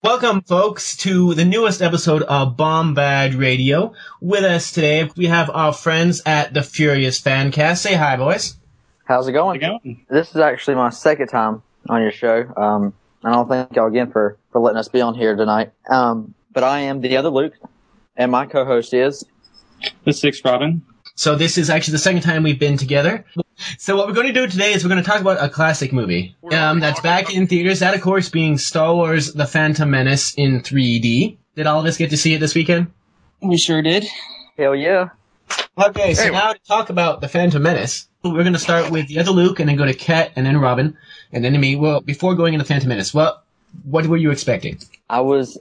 Welcome, folks, to the newest episode of Bombad Radio. With us today, we have our friends at the Furious Fancast. Say hi, boys. How's it going? This is actually my second time on your show. I don't thank y'all again for letting us be on here tonight. But I am the other Luke, and my co-host is the sixth Robin. So this is actually the second time we've been together. So what we're going to do today is we're going to talk about a classic movie that's back in theaters. That, of course, being Star Wars: The Phantom Menace in 3D. Did all of us get to see it this weekend? We sure did. Hell yeah. Okay, so now to talk about The Phantom Menace, we're going to start with the other Luke and then go to Ket and then Robin and then to me. Well, before going into Phantom Menace, what were you expecting? Because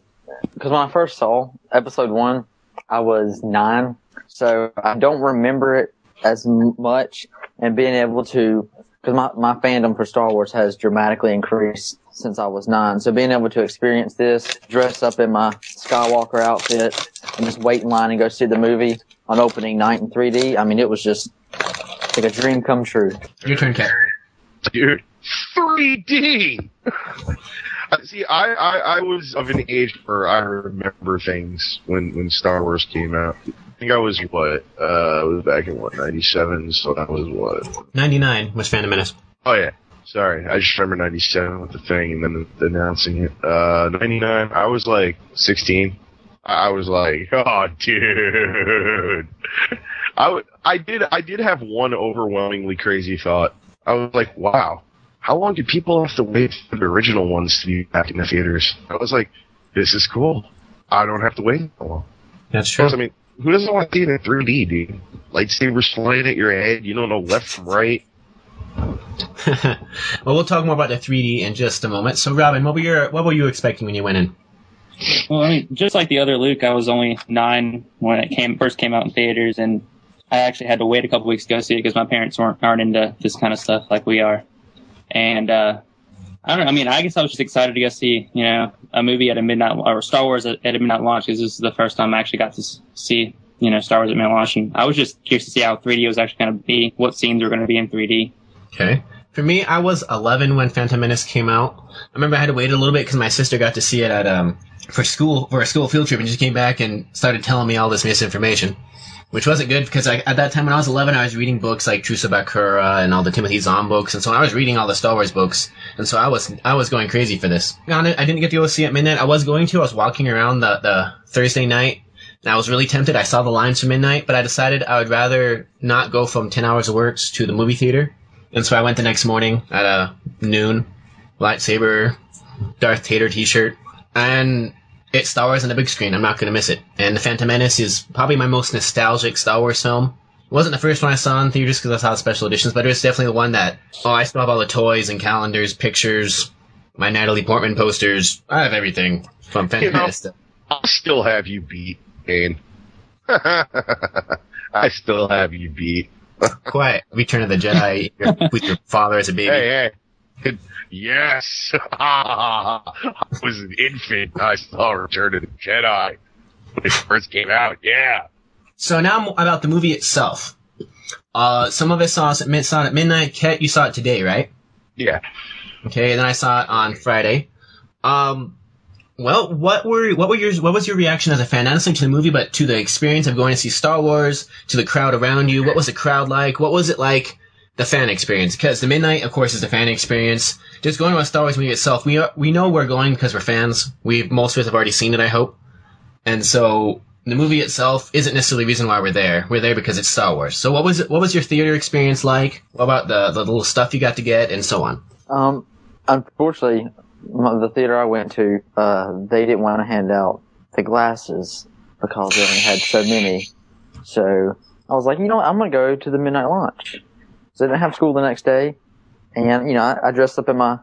when I first saw episode 1, I was 9, so I don't remember it as much, and being able to, because my fandom for Star Wars has dramatically increased since I was 9, so being able to experience this, dress up in my Skywalker outfit, and just wait in line and go see the movie on opening night in 3D, I mean, it was just like a dream come true. Your turn, Ket. Dude, 3D! See, I was of an age where I remember things when Star Wars came out. I think I was, I was back in, 97, so that was what? 99 was Phantom Menace. Oh, yeah. Sorry, I just remember 97 with the thing and then announcing it. 99, I was like 16. I was like, oh, dude. I did have one overwhelmingly crazy thought. I was like, wow, how long did people have to wait for the original ones to be back in the theaters? I was like, this is cool. I don't have to wait that long. That's true. I mean, who doesn't want to see it in 3D, dude? Lightsabers flying at your head, you don't know left from right. Well, we'll talk more about the 3D in just a moment. So, Robin, what were you expecting when you went in? Well, I mean, just like the other Luke, I was only 9 when it first came out in theaters, and I actually had to wait a couple weeks to go see it because my parents aren't into this kind of stuff like we are. And I don't know. I mean, I guess I was just excited to go see, a movie at a midnight, or Star Wars at a midnight launch, because this is the first time I actually got to see, Star Wars at midnight launch. And I was just curious to see how 3D was actually going to be, what scenes were going to be in 3D. Okay. For me, I was 11 when Phantom Menace came out. I remember I had to wait a little bit because my sister got to see it at for a school field trip and just came back and started telling me all this misinformation, which wasn't good because at that time when I was 11, I was reading books like Truce of Bakura and all the Timothy Zahn books, and so I was reading all the Star Wars books, and so I was going crazy for this. I didn't get to go see it at midnight. I was walking around the Thursday night, and I was really tempted. I saw the lines for midnight, but I decided I would rather not go from 10 hours of work to the movie theater, and so I went the next morning at noon, lightsaber, Darth Vader t-shirt, and it's Star Wars on the big screen. I'm not going to miss it. And The Phantom Menace is probably my most nostalgic Star Wars film. It wasn't the first one I saw in theaters because I saw the special editions, but it was definitely the one that, I still have all the toys and calendars, pictures, my Natalie Portman posters. I have everything from Phantom Menace. I'll still have you beat, Bane. I still have you beat. Quiet. Return of the Jedi with your father as a baby. Hey. Yes! I was an infant. I saw Return of the Jedi when it first came out. Yeah. So now about the movie itself. Some of us saw it at midnight. Ket, you saw it today, right? Yeah. Okay, and then I saw it on Friday. Well, what was your reaction as a fan, not necessarily to the movie, but to the experience of going to see Star Wars, to the crowd around you? What was the crowd like? What was it like? The fan experience, because the midnight, of course, is the fan experience. Just going to a Star Wars movie itself, we know we're going because we're fans. Most of us have already seen it, I hope. And so the movie itself isn't necessarily the reason why we're there. We're there because it's Star Wars. So what was your theater experience like? What about the little stuff you got to get and so on? Unfortunately, the theater I went to, they didn't want to hand out the glasses because they only had so many. So I was like, I'm going to go to the midnight launch. So I didn't have school the next day, and I dressed up in my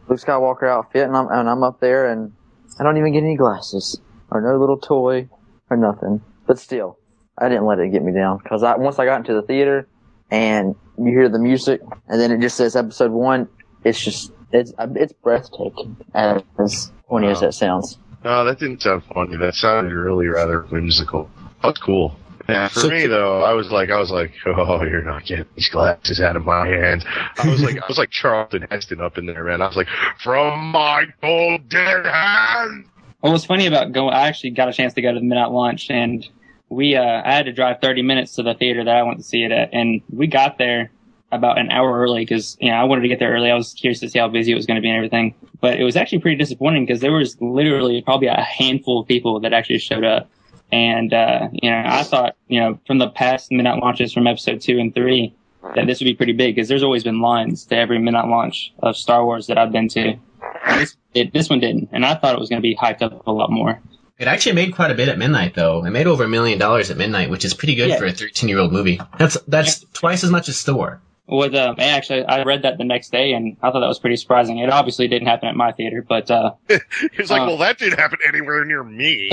Luke Skywalker outfit, and I'm up there, and I don't even get any glasses or no little toy or nothing. But still, I didn't let it get me down because once I got into the theater and you hear the music, and then it just says Episode 1, it's breathtaking. As funny as that sounds. No, that didn't sound funny. That sounded really rather whimsical. That was cool. Yeah, for me though, I was like, oh, you're not getting these glasses out of my hands. I was like Charlton Heston up in there, man. I was like, from my cold dead hand. What was funny about going, I actually got a chance to go to the midnight launch, and I had to drive 30 minutes to the theater that I went to see it at, and we got there about an hour early because, I wanted to get there early. I was curious to see how busy it was going to be and everything. But it was actually pretty disappointing because there was literally probably a handful of people that actually showed up. And, I thought, from the past midnight launches from episode 2 and 3, that this would be pretty big because there's always been lines to every midnight launch of Star Wars that I've been to. This one didn't. And I thought it was going to be hyped up a lot more. It actually made quite a bit at midnight, though. It made over $1 million at midnight, which is pretty good for a 13-year-old movie. That's twice as much as Thor. Actually, I read that the next day, and I thought that was pretty surprising. It obviously didn't happen at my theater, but he was like, "Well, that didn't happen anywhere near me."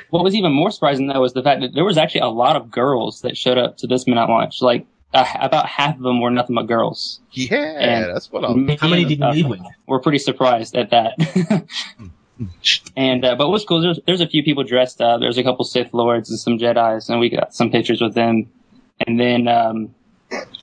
What was even more surprising, though, was the fact that there was actually a lot of girls that showed up to this midnight launch. Like about half of them were nothing but girls. Yeah, and that's what. How many did you leave with? We're pretty surprised at that. And but what was cool? There's a few people dressed up. There's a couple Sith Lords and some Jedis, and we got some pictures with them. And then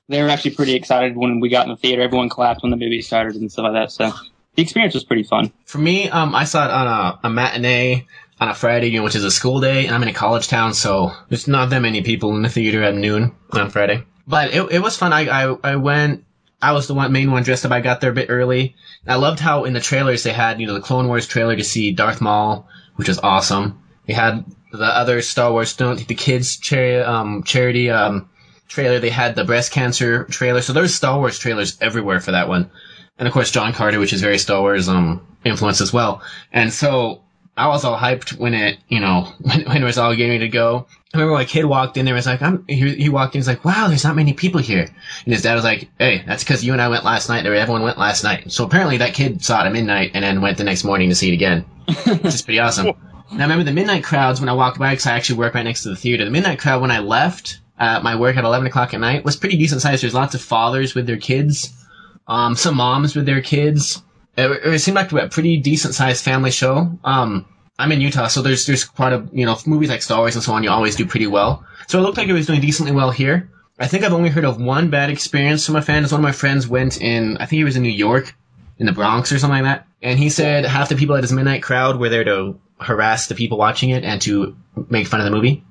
they were actually pretty excited when we got in the theater. Everyone clapped when the movie started and stuff like that. So the experience was pretty fun. For me, I saw it on a matinee on a Friday, which is a school day, and I'm in a college town, so there's not that many people in the theater at noon on Friday. But it was fun. I went. I was the main one dressed up. I got there a bit early. I loved how in the trailers they had, the Clone Wars trailer to see Darth Maul, which was awesome. They had the other Star Wars, the kids charity trailer. They had the breast cancer trailer. So there's Star Wars trailers everywhere for that one. And of course, John Carter, which is very Star Wars influence as well. And so I was all hyped when it, when it was all getting ready to go. I remember when a kid walked in there, was like, he walked in, he's like, wow, there's not many people here. And his dad was like, hey, that's because you and I went last night. Everyone went last night. So apparently that kid saw it at midnight and then went the next morning to see it again, which is pretty awesome. Now I remember the midnight crowds when I walked by, because I actually work right next to the theater. The midnight crowd when I left my work at 11 o'clock at night was pretty decent sized. There's lots of fathers with their kids, some moms with their kids. It seemed like a pretty decent sized family show. I'm in Utah, so there's quite a, movies like Star Wars and so on, you always do pretty well. So it looked like it was doing decently well here. I think I've only heard of one bad experience from a fan. One of my friends went in, I think he was in New York, in the Bronx or something like that. And he said half the people at his midnight crowd were there to harass the people watching it and to make fun of the movie.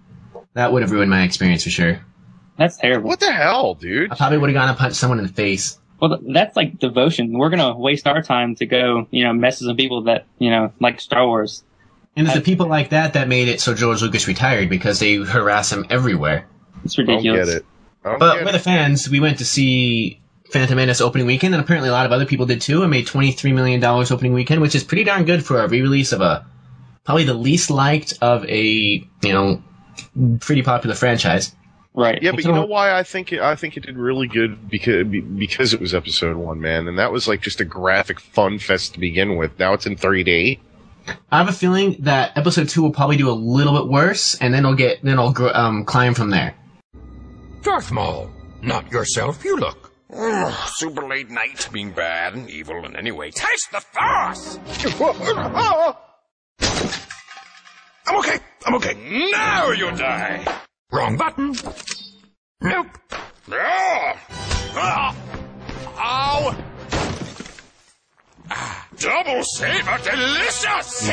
That would have ruined my experience for sure. That's terrible. What the hell, dude? I probably would have gone and punched someone in the face. Well, that's like devotion. We're going to waste our time to go, mess with some people that, like Star Wars. And it's the people like that made it so George Lucas retired, because they harass him everywhere. It's ridiculous. Don't get it. But we're the fans. We went to see Phantom Menace opening weekend, and apparently a lot of other people did too. It made $23 million opening weekend, which is pretty darn good for a re-release of probably the least liked of a, pretty popular franchise. Right. Yeah, but you know why I think it did really good? Because it was episode 1, man, and that was like just a graphic fun fest to begin with. Now it's in 3D. I have a feeling that episode 2 will probably do a little bit worse, and then it'll climb from there. Darth Maul, not yourself, you look. Super late night, being bad and evil, and anyway, taste the Force! I'm okay. Now you die! Wrong button. Nope. Ow! Double saber delicious!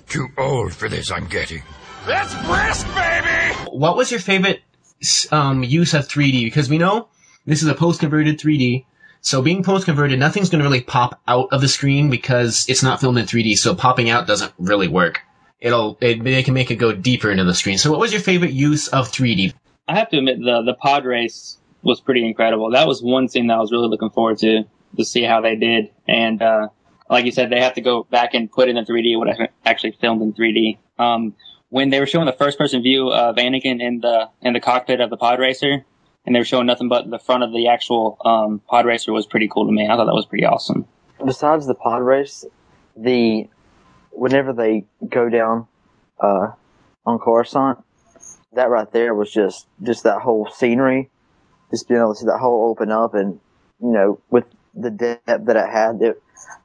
Too old for this, I'm getting. That's brisk, baby! What was your favorite use of 3D? Because we know this is a post-converted 3D, so being post-converted, nothing's going to really pop out of the screen because it's not filmed in 3D, so popping out doesn't really work. They can make it go deeper into the screen. So what was your favorite use of 3D? I have to admit, the pod race was pretty incredible. That was one scene that I was really looking forward to see how they did. And like you said, they have to go back and put in the 3D what I actually filmed in 3D. When they were showing the first-person view of Anakin in the cockpit of the pod racer, and they were showing nothing but the front of the actual pod racer, was pretty cool to me. I thought that was pretty awesome. Besides the pod race, whenever they go down on Coruscant, that right there was just that whole scenery, just being able to see that whole open up, and with the depth that it had,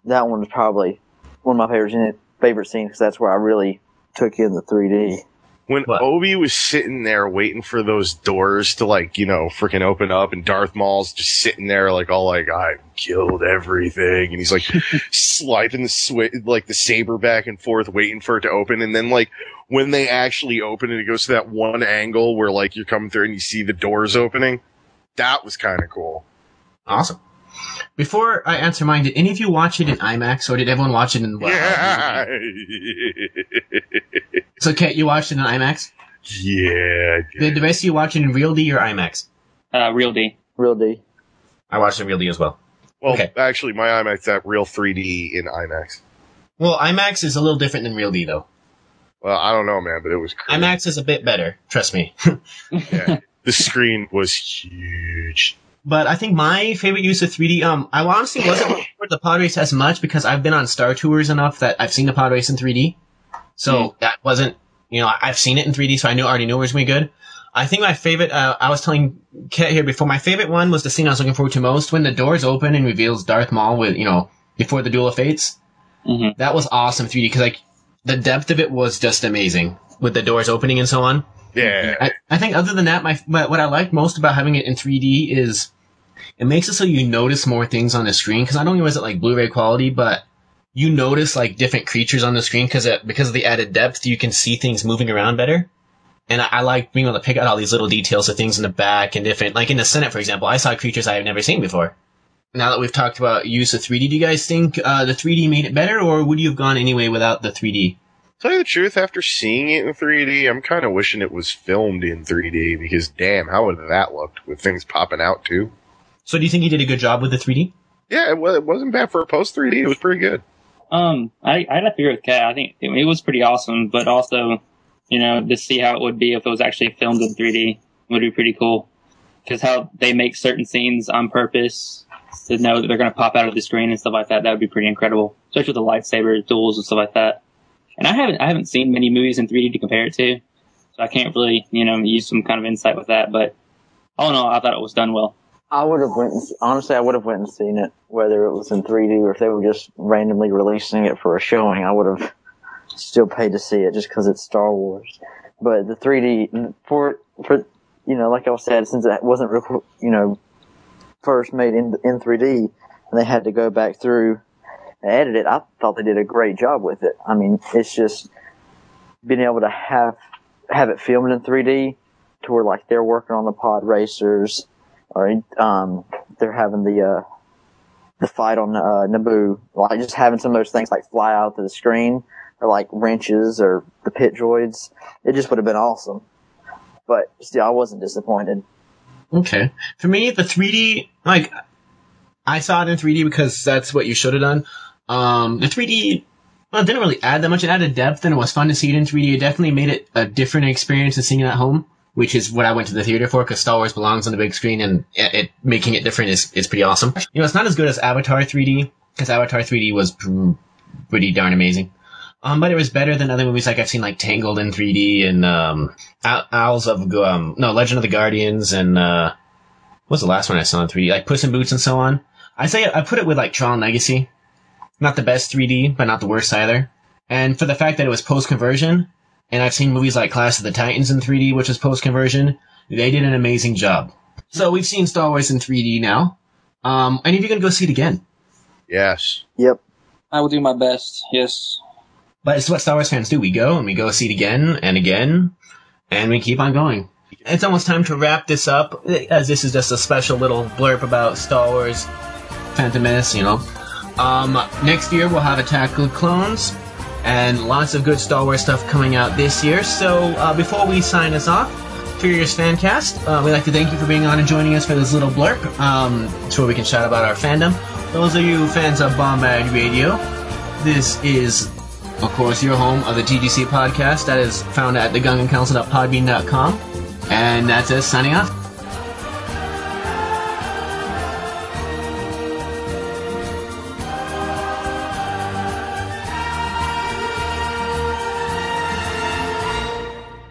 that one was probably one of my favorite scenes, because that's where I really took in the 3D. When What? Obi was sitting there waiting for those doors to, like, you know, freaking open up, and Darth Maul's just sitting there, like, all like, I killed everything, and he's like sliding the saber back and forth, waiting for it to open, and then, like, when they actually open it, it goes to that one angle where, like, you're coming through and you see the doors opening. That was kind of cool. Awesome. Before I answer mine, did any of you watch it in IMAX, or did everyone watch it in what? Yeah. So, Kat, you watched it in IMAX? Yeah. Did the rest of you watch it in Real D or IMAX? Real D. Real D. I watched it in Real D as well. Well, Okay. actually, my IMAX at real 3D in IMAX. Well, IMAX is a little different than Real D, though. Well, I don't know, man, but it was crazy. IMAX is a bit better, trust me. Yeah. The screen was huge. But I think my favorite use of 3D, I honestly wasn't for the pod race as much because I've been on Star Tours enough that I've seen the pod race in 3D. So that wasn't, I've seen it in 3D, so I already knew it was going to be good. I think my favorite, I was telling Kat here before, my favorite one was the scene I was looking forward to most, when the doors open and reveals Darth Maul with, before the Duel of Fates. Mm-hmm. That was awesome 3D, because, like, the depth of it was just amazing, with the doors opening and so on. Yeah. I think other than that, what I like most about having it in 3D is it makes it so you notice more things on the screen, because not only was it like Blu-ray quality, but you notice like different creatures on the screen because of the added depth, you can see things moving around better. And I like being able to pick out all these little details of things in the back and different, like in the Senate, for example, I saw creatures I have never seen before. Now that we've talked about use of 3D, do you guys think the 3D made it better, or would you have gone anyway without the 3D? Tell you the truth, after seeing it in 3D, I'm kind of wishing it was filmed in 3D, because damn, how would that looked with things popping out too? So do you think you did a good job with the 3D? Yeah, it wasn't bad for a post 3D. It was pretty good. I'd have to agree with Kat. I think it was pretty awesome, but also, to see how it would be if it was actually filmed in 3D would be pretty cool. Because how they make certain scenes on purpose to know that they're going to pop out of the screen and stuff like that, that would be pretty incredible. Especially with the lightsaber duels and stuff like that. And I haven't seen many movies in 3D to compare it to, so I can't really, use some kind of insight with that. But all in all, I thought it was done well. I would have went and seen it, whether it was in 3D or if they were just randomly releasing it for a showing. I would have still paid to see it just because it's Star Wars. But the 3D for like I said, since it wasn't first made in 3D, and they had to go back through and edit it, I thought they did a great job with it. I mean, it's just being able to have it filmed in 3D to where like they're working on the pod racers, or they're having the fight on Naboo, like just having some of those things like fly out to the screen, or like wrenches or the pit droids. It just would have been awesome. But still, I wasn't disappointed. Okay. For me, the 3D, like, I saw it in 3D because that's what you should have done. The 3D, well, it didn't really add that much. It added depth, and it was fun to see it in 3D. It definitely made it a different experience than seeing it at home, which is what I went to the theater for, because Star Wars belongs on the big screen, and it making it different is pretty awesome. It's not as good as Avatar 3D, because Avatar 3D was pretty darn amazing. But it was better than other movies like I've seen, like Tangled in 3D, and Legend of the Guardians, and what was the last one I saw in 3D? Like Puss in Boots and so on. I put it with like Tron Legacy. Not the best 3D, but not the worst either. And for the fact that it was post-conversion, and I've seen movies like Clash of the Titans in 3D, which was post-conversion, they did an amazing job. So we've seen Star Wars in 3D now. Any of you going to go see it again? Yes. Yep. I will do my best, yes. But it's what Star Wars fans do. We go, and we go see it again and again, and we keep on going. It's almost time to wrap this up, as this is just a special little blurb about Star Wars Phantom Menace, Next year we'll have Attack of the Clones, and lots of good Star Wars stuff coming out this year. So before we sign us off, Furious Fancast, we'd like to thank you for being on and joining us for this little blurb, so we can chat about our fandom. Those of you fans of Bombad Radio, this is, of course, your home of the TGC podcast that is found at thegungandcouncil.podbean.com. And that's us signing off.